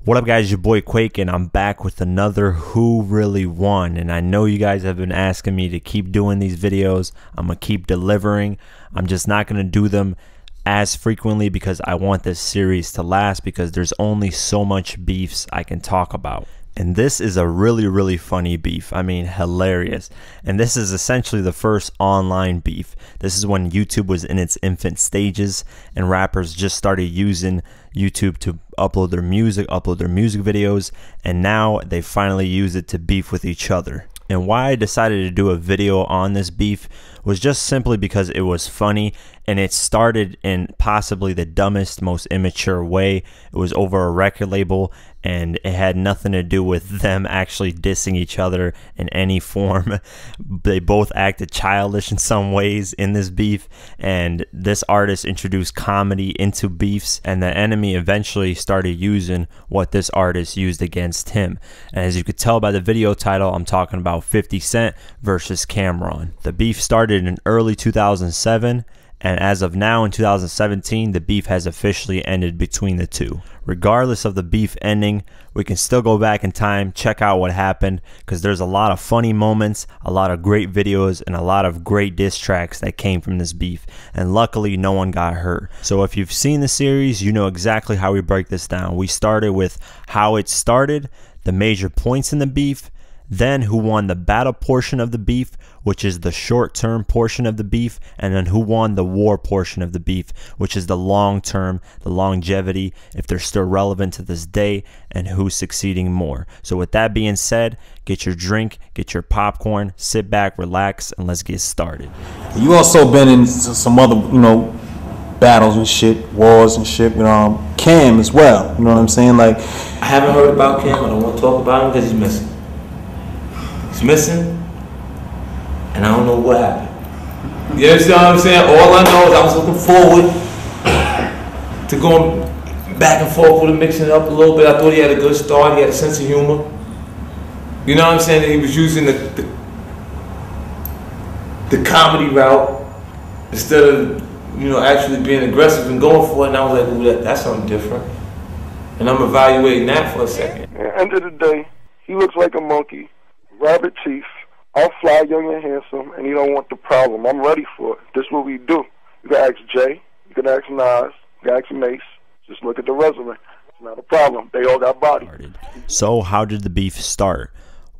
What up, guys? Your boy Quake, and I'm back with another Who Really Won. And I know you guys have been asking me to keep doing these videos. I'm gonna keep delivering. I'm just not gonna do them as frequently because I want this series to last, because there's only so much beefs I can talk about. And this is a really funny beef. I mean, hilarious. And this is essentially the first online beef. This is when YouTube was in its infant stages and rappers just started using YouTube to upload their music videos, and now they finally use it to beef with each other. And why I decided to do a video on this beef was just simply because it was funny, and it started in possibly the dumbest, most immature way. It was over a record label, and it had nothing to do with them actually dissing each other in any form. They both acted childish in some ways in this beef, and this artist introduced comedy into beefs, and the enemy eventually started using what this artist used against him. And as you could tell by the video title, I'm talking about 50 Cent versus Cameron. The beef started in early 2007, and as of now in 2017, the beef has officially ended between the two. Regardless of the beef ending, we can still go back in time, check out what happened, because there's a lot of funny moments, a lot of great videos, and a lot of great diss tracks that came from this beef. And luckily, no one got hurt. So if you've seen the series, you know exactly how we break this down. We started with how it started, the major points in the beef, then who won the battle portion of the beef, which is the short-term portion of the beef, and then who won the war portion of the beef, which is the long-term, the longevity, if they're still relevant to this day, and who's succeeding more. So with that being said, get your drink, get your popcorn, sit back, relax, and let's get started. You also been in some other, battles and shit, wars and shit, Cam as well, you know what I'm saying? Like, I haven't heard about Cam. I don't want to talk about him because he's missing. He's missing, and I don't know what happened. You understand what I'm saying? All I know is I was looking forward to going back and forth with him, mixing it up a little bit. I thought he had a good start. He had a sense of humor. You know what I'm saying? And he was using the comedy route instead of actually being aggressive and going for it. And I was like, ooh, that's something different. And I'm evaluating that for a second. At the end of the day, he looks like a monkey. Rabbit teeth, all fly, young and handsome, and you don't want the problem. I'm ready for it. This is what we do. You can ask Jay, you can ask Nas, you can ask Mace. Just look at the resume. It's not a problem. They all got body. So how did the beef start?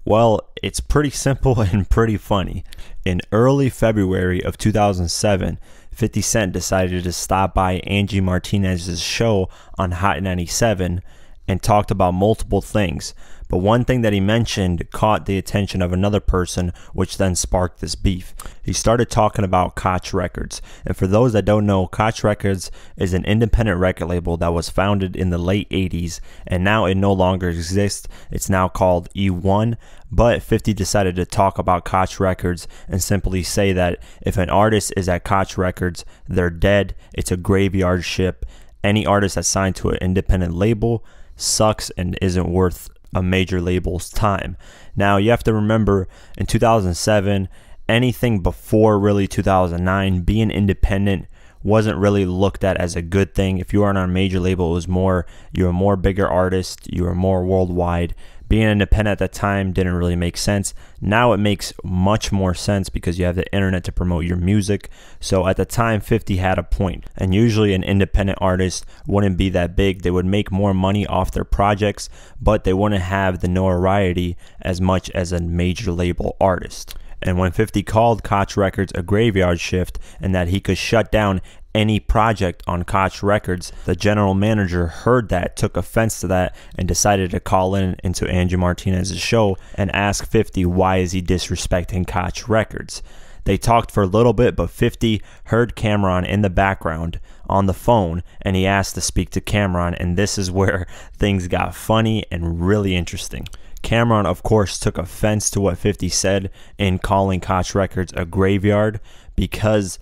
Well, it's pretty simple and pretty funny. In early February of 2007, 50 Cent decided to stop by Angie Martinez's show on Hot 97 and talked about multiple things. But one thing that he mentioned caught the attention of another person, which then sparked this beef. He started talking about Koch Records. And for those that don't know, Koch Records is an independent record label that was founded in the late 80s, and now it no longer exists. It's now called E1. But 50 decided to talk about Koch Records and simply say that if an artist is at Koch Records, they're dead. It's a graveyard ship. Any artist that's signed to an independent label sucks and isn't worth a major label's time. Now you have to remember, in 2007, anything before really 2009, being independent wasn't really looked at as a good thing. If you were on a major label, it was more, you're a more bigger artist, you were more worldwide. Being independent at that time didn't really make sense. Now it makes much more sense because you have the internet to promote your music. So at the time, 50 had a point. And usually an independent artist wouldn't be that big. They would make more money off their projects, but they wouldn't have the notoriety as much as a major label artist. And when 50 called Koch Records a graveyard shift and that he could shut down any project on Koch Records, the general manager heard that, took offense to that, and decided to call into Angie Martinez's show and ask 50 why is he disrespecting Koch Records. They talked for a little bit, but 50 heard Cameron in the background on the phone, and he asked to speak to Cameron, and this is where things got funny and really interesting. Cameron, of course, took offense to what 50 said in calling Koch Records a graveyard, because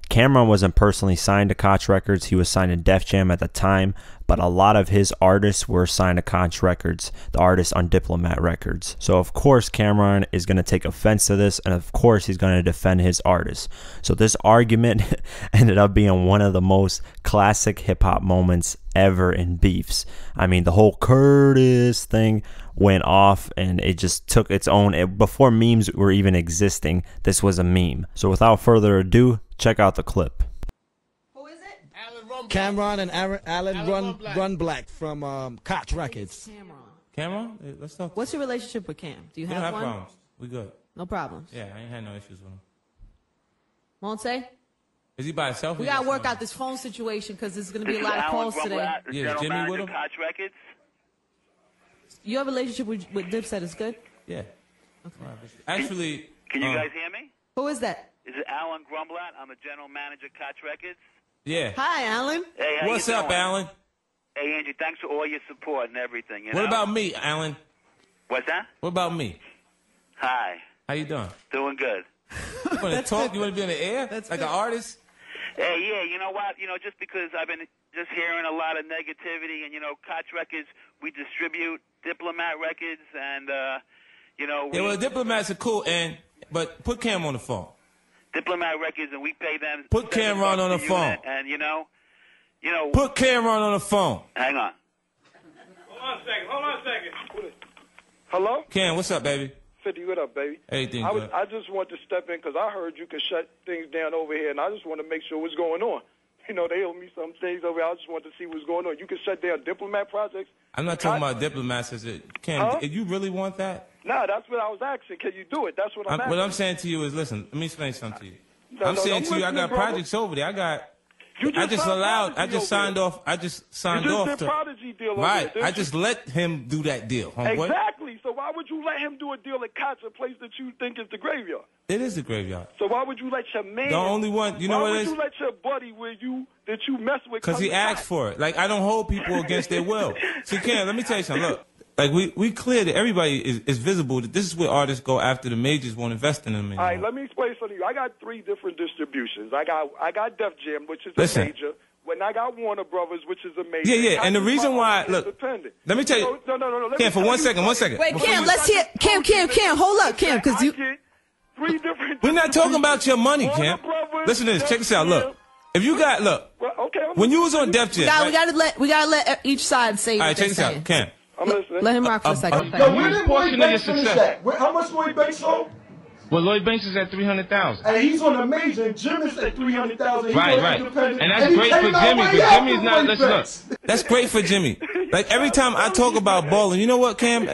Cameron wasn't personally signed to Koch Records. He was signed to Def Jam at the time, but a lot of his artists were signed to Koch Records, the artists on Diplomat Records. So of course Cameron is going to take offense to this, and of course he's going to defend his artists. So this argument ended up being one of the most classic hip-hop moments ever in beefs. I mean, the whole Curtis thing went off, and it just took its own, before memes were even existing, this was a meme. So without further ado, check out the clip. Who is it? Cameron and Alan Run Black from Koch Records. Cameron? Hey, let's talk. What's your relationship with Cam? Do you have one? Problems. We good. No problems. Yeah, I ain't had no issues with him. Won't say? Is he by himself? We gotta work out this phone situation because there's gonna be a lot of calls today. Yeah, is Jimmy with him? Koch Records. Your relationship with Dipset is good? Yeah. Okay. Actually, Can you guys hear me? Who is that? Is it Alan Grumblatt? I'm the general manager of Koch Records. yeah. Hi, Alan. Hey, how What's you up, doing? Alan? Hey, Angie, thanks for all your support and everything. You What know? about me, Alan? What's that? What about me? Hi. How you doing? Doing good. You want to talk? You want to be on the air? That's like good. an artist? Hey, yeah, you know what? You know, just because I've been just hearing a lot of negativity, and, you know, Koch Records, we distribute Diplomat Records, and, you know... Yeah, well, diplomats are cool, but put Cam on the phone. Diplomat Records, and we pay them... Put Cameron on the phone. And, you know... Put Cameron on the phone. Hang on. Hold on a second. Hello? Cam, what's up, baby? 50, what up, baby? Everything good. I just want to step in because I heard you could shut things down over here, and I just want to make sure what's going on. You know, they owe me some things over here. I just want to see what's going on. You can shut down Diplomat projects. I'm not talking about diplomats. Cam, if you really want that? Nah, that's what I was asking. Can you do it? That's what I'm asking. What I'm saying to you is, listen, let me explain something to you. No, I'm saying I'm to you, I listening, got brother. projects over there. You just signed off. I just signed you just off did Prodigy deal over right. there, I didn't just let him do that deal, homeboy. Exactly. So why would you let him do a deal at Koch, a place that you think is the graveyard? It is the graveyard. So why would you let your man? The only one, you know what it is? Why would you let your buddy that you mess with? Because he asked for it. Like, I don't hold people against their will. See, Cam, let me tell you something. Look, like we clear that everybody is visible that this is where artists go after the majors won't invest in them anymore. All right, let me explain something to you. I got 3 different distributions. I got Def Jam, which is Listen. a major. When I got Warner Brothers, which is a major. Yeah, and the reason why, look, let me tell you. No. Cam, for one second. Wait, Cam, let's hear. Cam, hold up, Cam, because you. 3 different. We're not talking about your money, Warner Cam. Brothers, Listen to this. Check this out. Def Look, if you got, look, Well, okay, when you was on Def Jam, We gotta let each side say all what right, check they're this out, saying. Cam. I'm listening. Let him rock for a second. Yo, where did Lloyd Banks finish at? How much Lloyd Banks sold? Well, Lloyd Banks is at 300,000. And he's on the major, and Jim is at 300,000. Right. And that's great for Jimmy, because Jimmy's not, listen, look. That's great for Jimmy. Like, every time I talk about balling, you know what, Cam?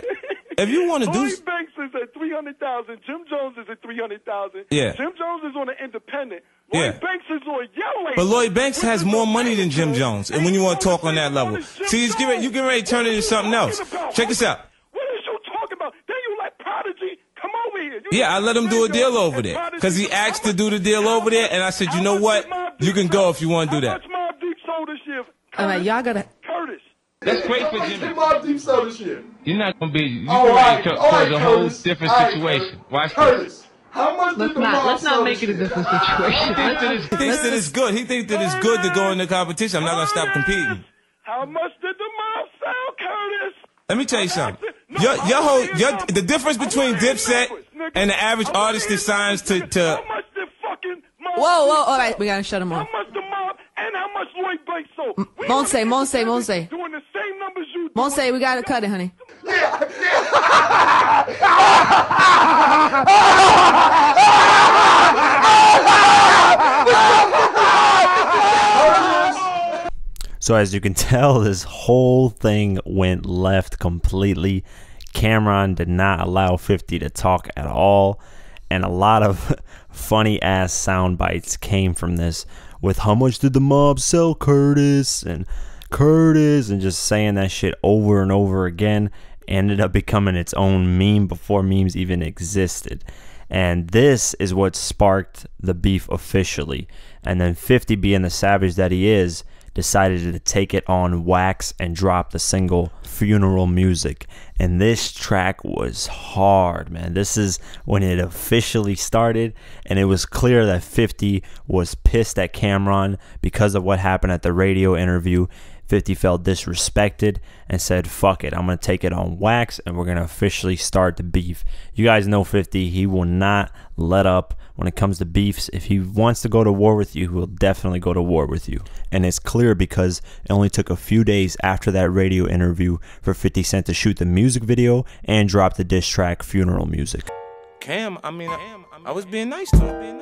If you want to do... Lloyd Banks is at 300,000. Jim Jones is at 300,000. Yeah. Jim Jones is on an independent. Lloyd Banks is on Yellow. But Lloyd Banks has more money than Jim Jones, and when you want to talk on that level. See, you get ready to turn it into something else. Check this out. What is you talking about? Then you let Prodigy come over here. Yeah, I let him do a deal over there because he asked to do the deal over there, and I said, you know what? You can go if you want to do that. How much Mobb Deep sold this year? All right, y'all gotta. Curtis. That's great for How Jimmy. much Mobb Deep sold this year? You're not going to be, you're All going right, to cause a whole different All right, situation. Watch this. Curtis, how much did the Mobb Let's not sell make this it a year? different situation. He thinks that it's good. He thinks that it's good to go in the competition. I'm not going to stop competing. How much did the Mob sell, Curtis? Let me tell you something. The difference between Dipset and the average artist that signs to How much did fucking Mobb Whoa, Deep all right, we gotta shut him How off. much the Mob and how much Lloyd Banks sold? Monse. Doing the same numbers you do. Monse, we gotta cut it, honey. So as you can tell, this whole thing went left completely. Cameron did not allow 50 to talk at all, and a lot of funny ass sound bites came from this, with how much did the mob sell, Curtis, and just saying that shit over and over again. Ended up becoming its own meme before memes even existed. And this is what sparked the beef officially. And then 50, being the savage that he is, decided to take it on wax and drop the single Funeral Music. And this track was hard, man. This is when it officially started, and it was clear that 50 was pissed at Cameron because of what happened at the radio interview. 50 felt disrespected and said, fuck it, I'm going to take it on wax and we're going to officially start the beef. You guys know 50, he will not let up when it comes to beefs. If he wants to go to war with you, he will definitely go to war with you. And it's clear because it only took a few days after that radio interview for 50 Cent to shoot the music video and drop the diss track Funeral Music. Cam, I mean, I was being nice to him.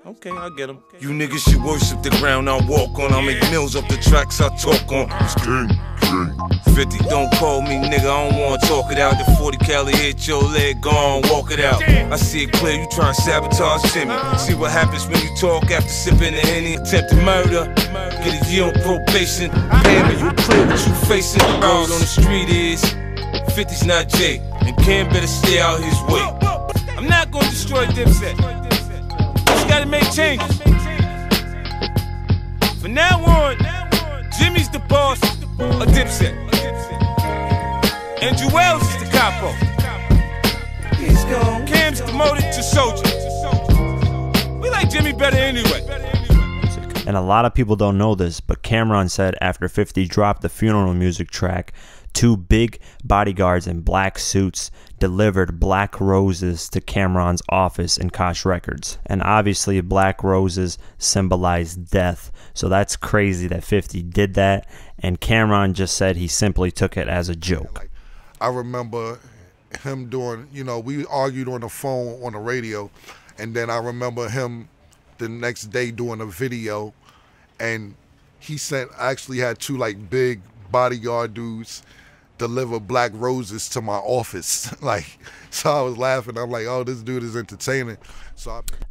Okay, I get him. You niggas should worship the ground I walk on. I make meals off the tracks I talk on. It's king. 50, don't call me nigga, I don't wanna talk it out. The 40 cali hit your leg, go on, walk it out. I see it clear, you trying to sabotage Timmy. See what happens when you talk after sipping the Henny. Attempted murder, get a year on probation. Damn it, you clear what you facing. The word on the street is 50's not Jay, and Cam better stay out his way. I'm not gonna destroy Dipset. Gotta make changes. From now on, Jimmy's the boss of Dipset, and Jewels is the capo. He's gone. Cam's demoted to soldier. We like Jimmy better anyway. And a lot of people don't know this, but Cameron said after 50 dropped the Funeral Music track, 2 big bodyguards in black suits delivered black roses to Cameron's office in Koch Records. And obviously black roses symbolize death. So that's crazy that 50 did that. And Cameron just said he simply took it as a joke. I remember him doing, you know, we argued on the phone on the radio. And then I remember him the next day doing a video. And he actually had 2 like big bodyguard dudes deliver black roses to my office. Like, so I was laughing. I'm like, oh, this dude is entertaining.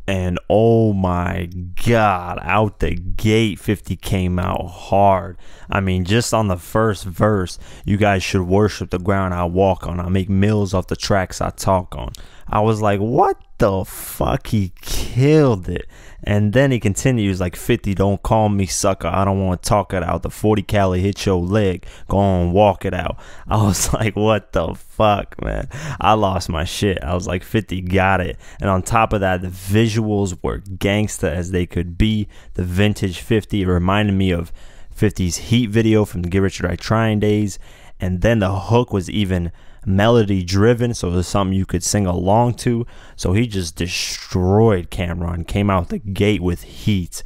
And oh my God, out the gate, 50 came out hard. I mean, just on the first verse, you guys should worship the ground I walk on. I make meals off the tracks I talk on. I was like, what the fuck? He killed it. And then he continues like, 50, don't call me sucker. I don't want to talk it out. The 40 cali hit your leg. Go on, walk it out. I was like, what the fuck, man? I lost my shit. I was like, 50 got it. And on top of that, the visuals were gangsta as they could be. The vintage 50 reminded me of 50's Heat video from the Get Rich or Die Trying days. And then the hook was even melody driven, so it was something you could sing along to. So he just destroyed Cameron, came out the gate with heat.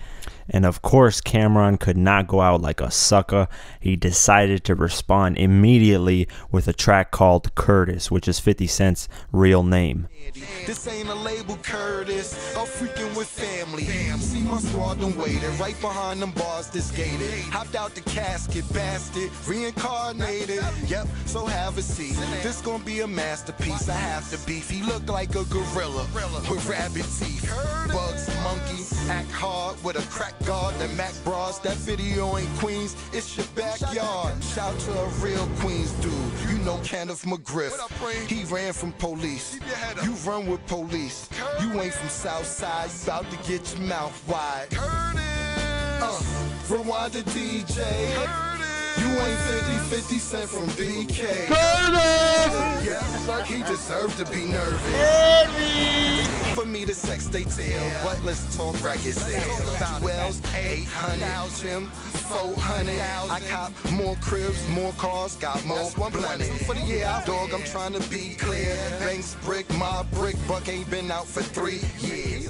And of course, Cameron could not go out like a sucker. He decided to respond immediately with a track called Curtis, which is 50 Cent's real name. This ain't a label, Curtis. I'm freaking with family. See my squad done waited right behind them bars this gated. Hopped out the casket, bastard, reincarnated. Yep, so have a seat. This gonna be a masterpiece. I have to beef. He look like a gorilla with rabbit teeth. Bugs, monkey, act hard with a crack guard. That Mac Bras, that video ain't Queens. It's your backyard. Shout to a real Queens dude. You know Kenneth McGriff. He ran from police. You run with police. You ain't from Southside. You about to get your mouth wide. Rewind the DJ. You ain't 50 Cent from BK. Yeah, he deserved to be nervous. For me to sex they tell, but let's talk record sales. Wells, 800, Jim, 400. I cop more cribs, more cars, got more blunted. For the year out, dog, I'm trying to be clear. Banks brick, my brick, Buck ain't been out for 3 years.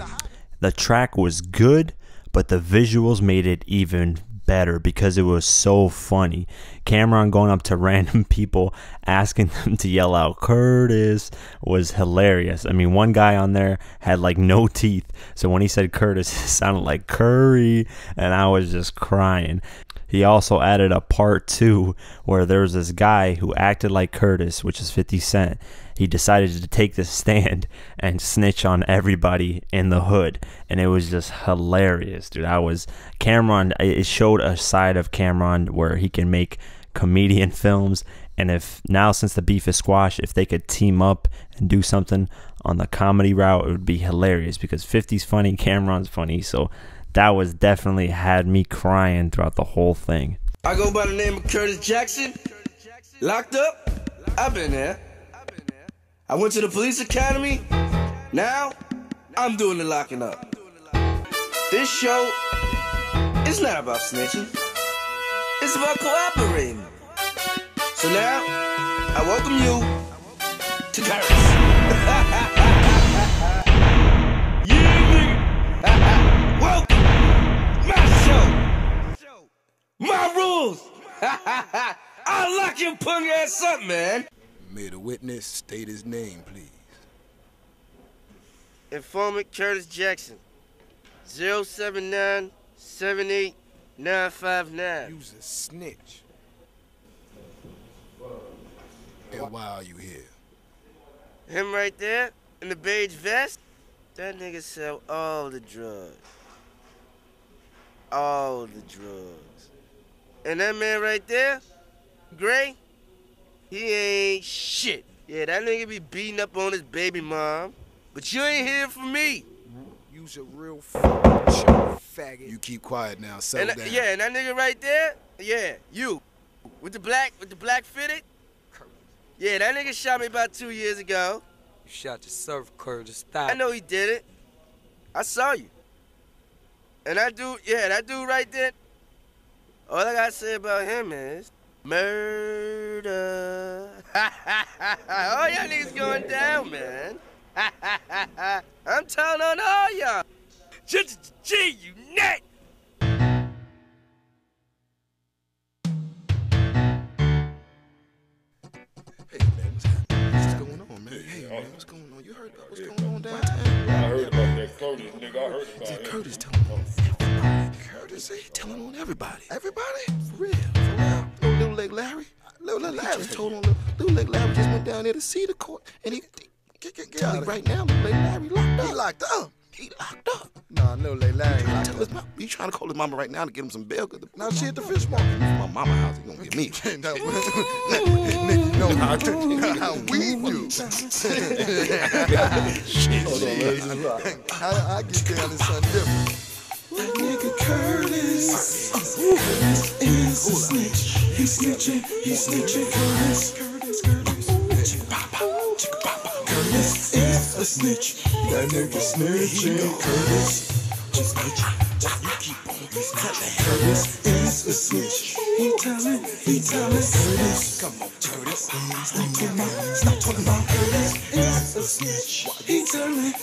The track was good, but the visuals made it even better because it was so funny. Cameron going up to random people asking them to yell out Curtis was hilarious. I mean, one guy on there had like no teeth, so when he said Curtis, it sounded like Curry, and I was just crying. He also added a part 2 where there was this guy who acted like Curtis, which is 50 Cent. He decided to take the stand and snitch on everybody in the hood, and it was just hilarious, dude. Cameron, it showed a side of Cameron where he can make comedian films, and if now, since the beef is squashed, if they could team up and do something on the comedy route, it would be hilarious because 50's funny, Cameron's funny, so that was definitely had me crying throughout the whole thing. I go by the name of Curtis Jackson. Locked up? I've been there. I went to the police academy. Now, I'm doing the locking up. This show is not about snitching. It's about cooperating. So now, I welcome you to Curtis. Yeah, nigga. Welcome. My show. My rules. I'll lock your punk ass up, man. May the witness state his name, please. Informant Curtis Jackson. 079-78-959. You's a snitch. And why are you here? Him right there, in the beige vest, that nigga sell all the drugs. All the drugs. And that man right there, Gray, he ain't shit. Yeah, that nigga be beating up on his baby mom, but you ain't here for me. You's a real faggot. You keep quiet now, settle down. Yeah, and that nigga right there, yeah, you, with the black fitted. Yeah, that nigga shot me about 2 years ago. You shot yourself, Curtis. Stop. I know he did it. I saw you. And that dude, yeah, that dude right there, all I gotta say about him is murder. All y'all niggas going down, man. I'm telling on all y'all. G, you net. What's going on? You heard about what's going on downtown? I heard about that Curtis, nigga. I heard about it. Curtis telling on everybody. Curtis, he telling on everybody. Everybody? For real. No little leg Larry. Little Larry just told on little leg Larry just went down there to see the court, and he get out of right now. Little leg Larry locked up. He locked up. He locked up. Nah, no, like Larry. He trying to call his mama right now to get him some bail. Now she at the fish market. My mama house, he gonna get me. No, how we do. I get down to something different. That nigga Curtis is a snitch. He's snitching, Curtis. Curtis is a snitch. That nigga snitching, Curtis. Just snitching. You keep on snitching. Curtis is a snitch. He telling. Curtis, come on, Curtis. Stop talking about Curtis is a snitch. He telling.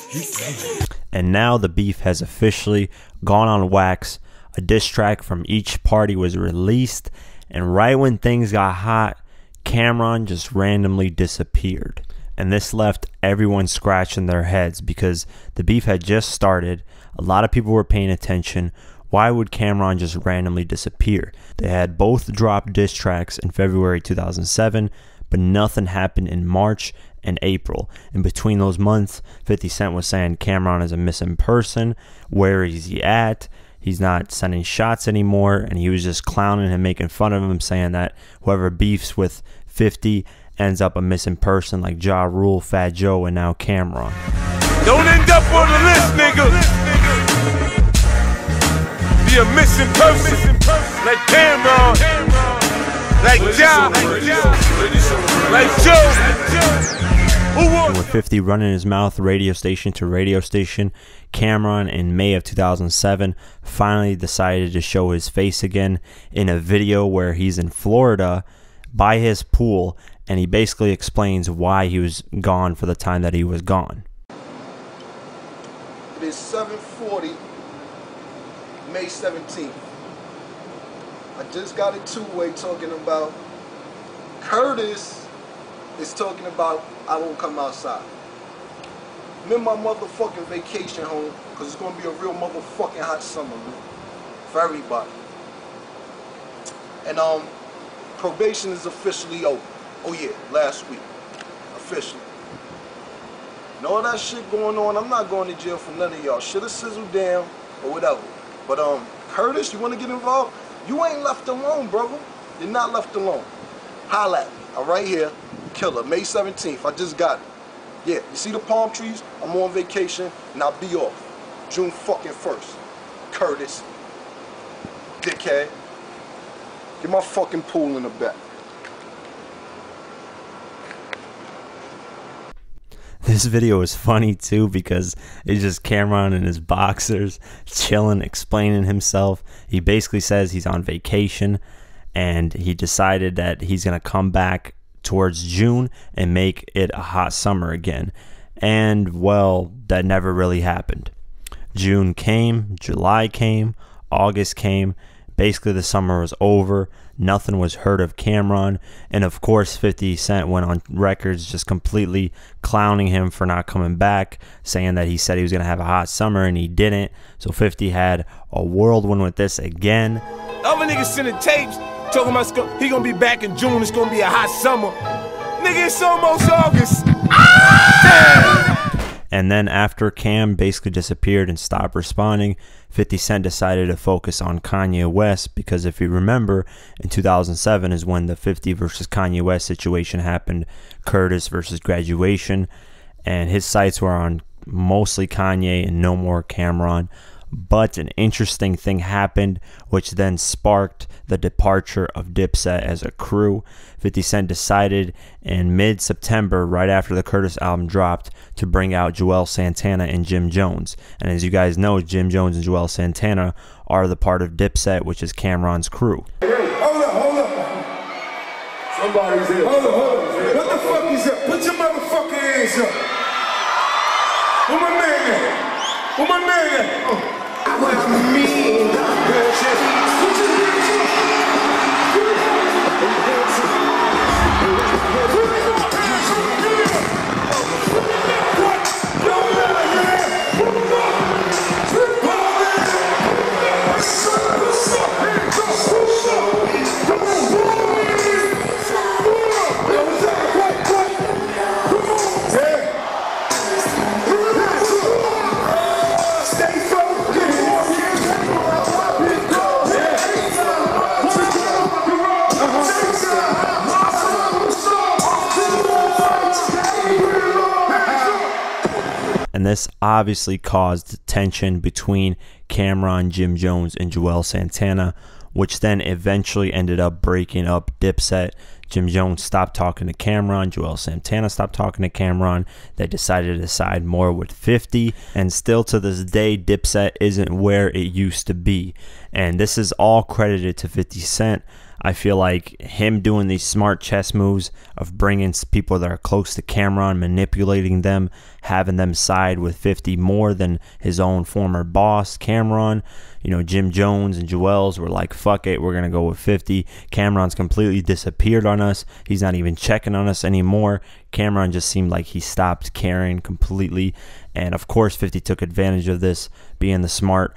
And now the beef has officially gone on wax. A diss track from each party was released, and right when things got hot, Cameron just randomly disappeared. And this left everyone scratching their heads because the beef had just started. A lot of people were paying attention. Why would Cameron just randomly disappear? They had both dropped diss tracks in February 2007, but nothing happened in March and April. In between those months, 50 Cent was saying Cameron is a missing person. Where is he at? He's not sending shots anymore, and he was just clowning and making fun of him, saying that whoever beefs with 50 ends up a missing person like Ja Rule, Fat Joe, and now Cameron. Don't end up on the list, nigga. Be a missing person like Cameron, like Ja, like Joe. And with 50 running his mouth radio station to radio station, Cameron in May of 2007 finally decided to show his face again in a video where he's in Florida by his pool, and he basically explains why he was gone for the time that he was gone. It is 7:40, May 17th. I just got a two-way talking about Curtis is talking about I won't come outside. I'm in my motherfucking vacation home because it's going to be a real motherfucking hot summer, man, for everybody. And probation is officially over. Oh yeah, last week, officially. And all that shit going on, I'm not going to jail for none of y'all. Should have sizzled down or whatever. But Curtis, you want to get involved? You ain't left alone, brother. You're not left alone. Holla at me. I'm right here. Killer, May 17th. I just got it. Yeah, you see the palm trees? I'm on vacation and I'll be off June fucking 1st. Curtis. Dickhead. Get my fucking pool in the back. This video is funny too because it's just Cameron in his boxers chilling, explaining himself. He basically says he's on vacation and he decided that he's going to come back towards June and make it a hot summer again. And well, that never really happened. June came, July came, August came. Basically the summer was over. Nothing was heard of Cameron, and of course 50 Cent went on records just completely clowning him for not coming back, saying that he said he was going to have a hot summer and he didn't. So 50 had a whirlwind with this again. Other niggas sending tapes talking about he gonna be back in June, it's gonna be a hot summer. Nigga, it's almost August. And then after Cam basically disappeared and stopped responding, 50 Cent decided to focus on Kanye West, because if you remember, in 2007 is when the 50 versus Kanye West situation happened, Curtis versus Graduation, and his sights were on mostly Kanye and no more Cameron. But an interesting thing happened, which then sparked the departure of Dipset as a crew. 50 Cent decided in mid-September, right after the Curtis album dropped, to bring out Joel Santana and Jim Jones. And as you guys know, Jim Jones and Joel Santana are the part of Dipset, which is Cameron's crew. Hold up. Somebody's here. Hold up. What the fuck is up? Put your motherfucking hands up. Where my man at? Where my man at? And this obviously caused tension between Cameron, Jim Jones, and Joel Santana, which then eventually ended up breaking up Dipset. Jim Jones stopped talking to Cameron. Joel Santana stopped talking to Cameron. They decided to side more with 50. And still to this day, Dipset isn't where it used to be. And this is all credited to 50 Cent. I feel like him doing these smart chess moves of bringing people that are close to Cameron, manipulating them, having them side with 50 more than his own former boss, Cameron. You know, Jim Jones and Joel's were like, fuck it, we're going to go with 50. Cameron's completely disappeared on us. He's not even checking on us anymore. Cameron just seemed like he stopped caring completely. And of course, 50 took advantage of this, being the smart,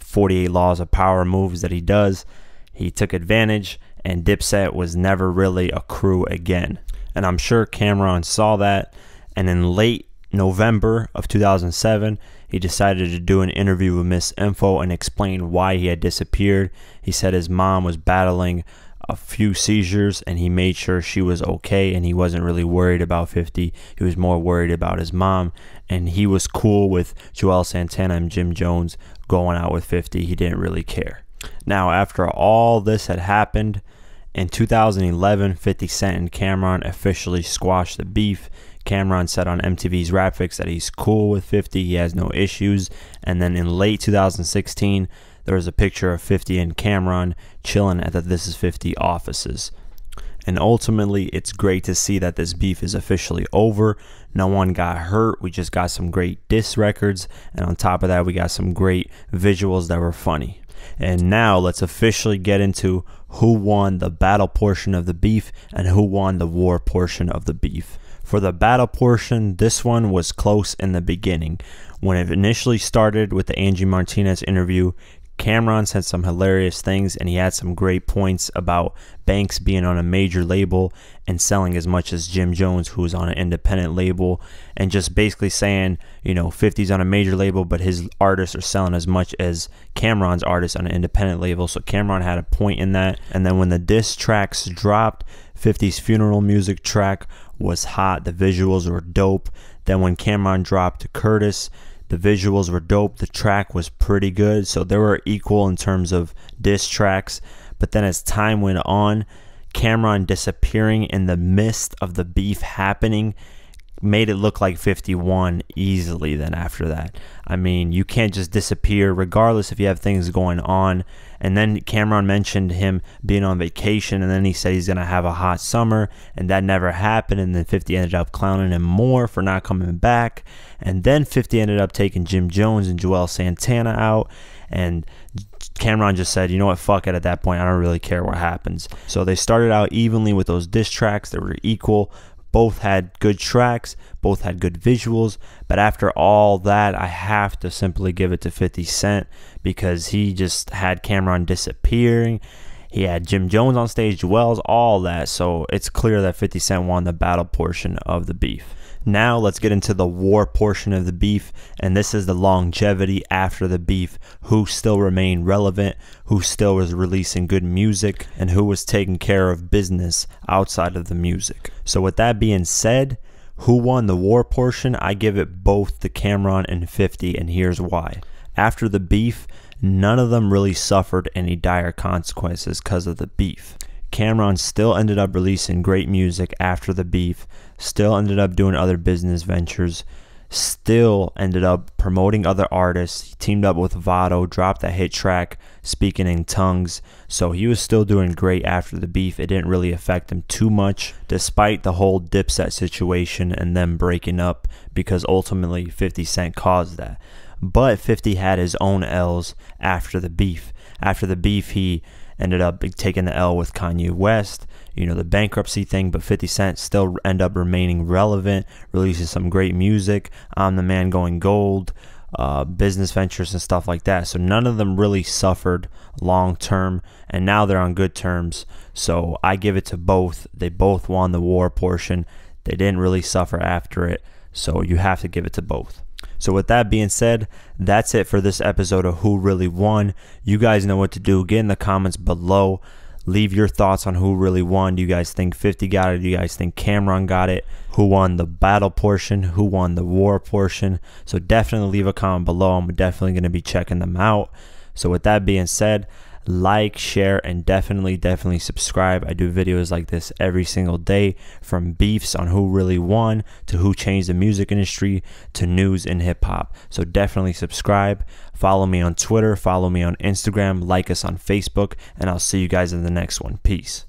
48 laws of power moves that he does. He took advantage, and Dipset was never really a crew again. And I'm sure Cameron saw that, and in late November of 2007, he decided to do an interview with Miss Info and explain why he had disappeared. He said his mom was battling a few seizures, and he made sure she was okay, and he wasn't really worried about 50. He was more worried about his mom, and he was cool with Joel Santana and Jim Jones going out with 50. He didn't really care. Now, after all this had happened, in 2011, 50 Cent and Cameron officially squashed the beef. Cameron said on MTV's Rap Fix that he's cool with 50, he has no issues. And then in late 2016, there was a picture of 50 and Cameron chilling at the This Is 50 offices. And ultimately, it's great to see that this beef is officially over. No one got hurt. We just got some great diss records. And on top of that, we got some great visuals that were funny. And now let's officially get into who won the battle portion of the beef and who won the war portion of the beef. For the battle portion, this one was close in the beginning. When it initially started with the Angie Martinez interview, Cameron said some hilarious things, and he had some great points about Banks being on a major label and selling as much as Jim Jones, who is on an independent label, and just basically saying, 50's on a major label, but his artists are selling as much as Cameron's artists on an independent label. So Cameron had a point in that. And then when the diss tracks dropped, 50's funeral music track was hot. The visuals were dope. Then when Cameron dropped Curtis, The visuals were dope. The track was pretty good. So they were equal in terms of diss tracks. But then as time went on, Cameron disappearing in the midst of the beef happening made it look like 50 won easily then after that. I mean, you can't just disappear regardless if you have things going on. And then Cameron mentioned him being on vacation, and then he said he's going to have a hot summer, and that never happened. And then 50 ended up clowning him more for not coming back. And then 50 ended up taking Jim Jones and Joel Santana out, and Cameron just said, you know what, fuck it, at that point I don't really care what happens. So they started out evenly with those diss tracks. They were equal. Both had good tracks, both had good visuals, but after all that, I have to simply give it to 50 Cent because he just had Cameron disappearing. He had Jim Jones on stage, Joel's, all that, so it's clear that 50 Cent won the battle portion of the beef. Now let's get into the war portion of the beef, and this is the longevity after the beef, who still remained relevant, who still was releasing good music, and who was taking care of business outside of the music. So with that being said, who won the war portion? I give it both to Cameron and 50, and here's why. After the beef, none of them really suffered any dire consequences because of the beef. Cameron still ended up releasing great music after the beef, still ended up doing other business ventures, still ended up promoting other artists. He teamed up with Vado, dropped that hit track, Speaking in Tongues. So he was still doing great after the beef. It didn't really affect him too much, despite the whole Dipset situation and them breaking up, because ultimately 50 Cent caused that. But 50 had his own L's after the beef. After the beef, he ended up taking the L with Kanye West, you know, the bankruptcy thing, but 50 Cent still ended up remaining relevant, releasing some great music, I'm the Man Going Gold, business ventures and stuff like that. So none of them really suffered long term, and now they're on good terms. So I give it to both. They both won the war portion. They didn't really suffer after it, so you have to give it to both. So with that being said, that's it for this episode of Who Really Won. You guys know what to do. Get in the comments below. Leave your thoughts on who really won. Do you guys think 50 got it? Do you guys think Cameron got it? Who won the battle portion? Who won the war portion? So definitely leave a comment below. I'm definitely going to be checking them out. So with that being said, like, share, and definitely subscribe. I do videos like this every single day, from beefs on who really won to who changed the music industry to news in hip-hop. So definitely subscribe. Follow me on Twitter, follow me on Instagram, like us on Facebook, and I'll see you guys in the next one. Peace.